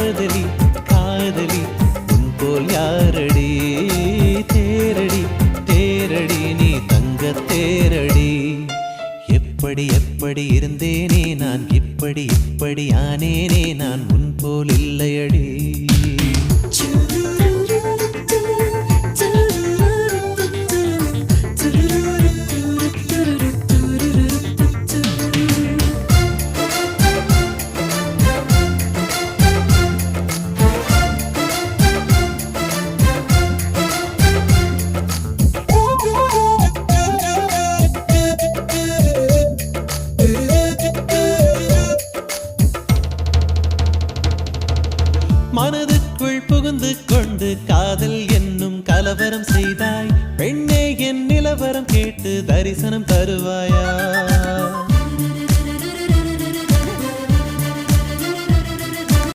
காதலி காதலி உன் போல் யாரடி தேரடி தேரடி நீ தங்க தேரடி எப்படி எப்படி இருந்தேனே நான் இப்படி இப்படி ஆனேனே நான் முன் போல் இல்லையடி மனதுக்குள் புகுந்து கொண்டு காதல் என்னும் கலவரம் செய்தாய் பெண்ணே என் நிலவரம் கேட்டு தரிசனம் தருவாயா